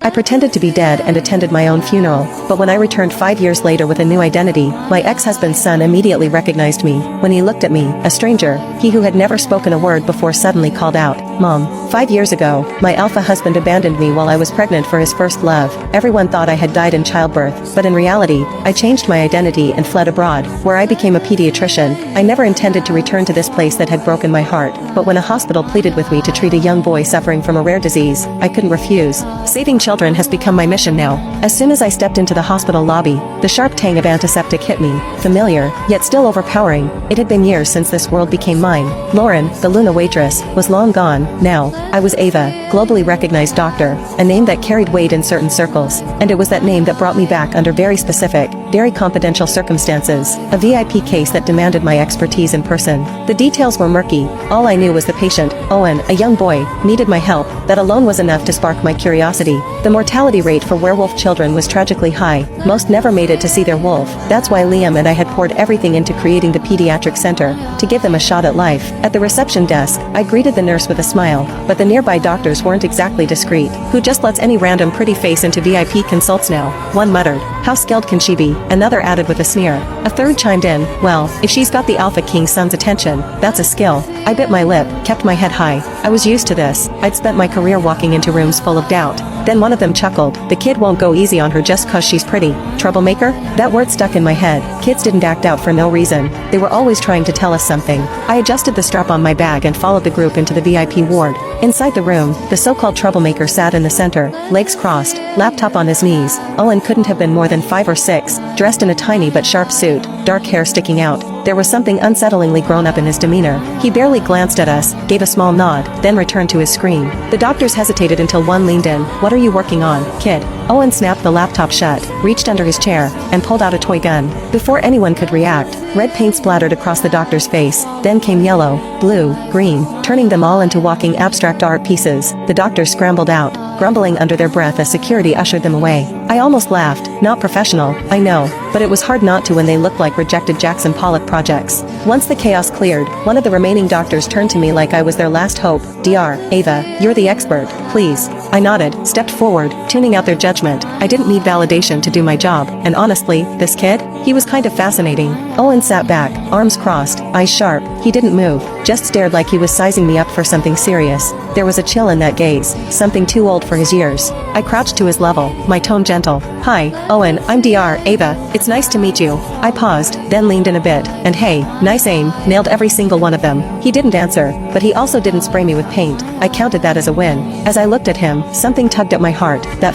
I pretended to be dead and attended my own funeral, but when I returned 5 years later with a new identity, my ex-husband's son immediately recognized me. When he looked at me, a stranger, he who had never spoken a word before suddenly called out, "Mom." 5 years ago, my alpha husband abandoned me while I was pregnant for his first love. Everyone thought I had died in childbirth, but in reality, I changed my identity and fled abroad, where I became a pediatrician. I never intended to return to this place that had broken my heart, but when a hospital pleaded with me to treat a young boy suffering from a rare disease, I couldn't refuse. Saving children has become my mission now. As soon as I stepped into the hospital lobby, the sharp tang of antiseptic hit me, familiar, yet still overpowering. It had been years since this world became mine. Lauren, the Luna waitress, was long gone. Now, I was Ava, globally recognized doctor, a name that carried weight in certain circles, and it was that name that brought me back under very specific, very confidential circumstances, a VIP case that demanded my expertise in person. The details were murky. All I knew was the patient, Owen, a young boy, needed my help. That alone was enough to spark my curiosity. The mortality rate for werewolf children was tragically high. Most never made it to see their wolf. That's why Liam and I had poured everything into creating the pediatric center, to give them a shot at life. At the reception desk, I greeted the nurse with a smile, but the nearby doctors weren't exactly discreet. Who just lets any random pretty face into VIP consults now? One muttered, "How skilled can she be?" Another added with a sneer. A third chimed in, "Well, if she's got the alpha king's son's attention, that's a skill." I bit my lip, kept my head high. I was used to this. I'd spent my career walking into rooms full of doubt. Then one of them chuckled, "The kid won't go easy on her just 'cause she's pretty." Troublemaker? That word stuck in my head. Kids didn't act out for no reason. They were always trying to tell us something. I adjusted the strap on my bag and followed the group into the VIP ward. Inside the room, the so-called troublemaker sat in the center, legs crossed, laptop on his knees. Owen couldn't have been more than 5 or 6, dressed in a tiny but sharp suit, dark hair sticking out. There was something unsettlingly grown-up in his demeanor. He barely glanced at us, gave a small nod, then returned to his screen. The doctors hesitated until one leaned in. "What are you working on, kid?" Owen snapped the laptop shut, reached under his chair, and pulled out a toy gun. Before anyone could react, red paint splattered across the doctor's face, then came yellow, blue, green, turning them all into walking abstract art pieces. The doctors scrambled out, grumbling under their breath as security ushered them away. I almost laughed. Not professional, I know, but it was hard not to when they looked like rejected Jackson Pollock projects. Once the chaos cleared, one of the remaining doctors turned to me like I was their last hope. "Dr. Ava, you're the expert, please." I nodded, stepped forward, tuning out their judgment. I didn't need validation to do my job, and honestly, this kid? He was kind of fascinating. Owen sat back, arms crossed, eyes sharp. He didn't move, just stared like he was sizing me up for something serious. There was a chill in that gaze, something too old for his years. I crouched to his level, my tone gentle. "Hi, Owen, I'm Dr. Ava. It's nice to meet you." I paused, then leaned in a bit, and hey, nice aim, nailed every single one of them. He didn't answer, but he also didn't spray me with paint. I counted that as a win. As I looked at him, something tugged at my heart, that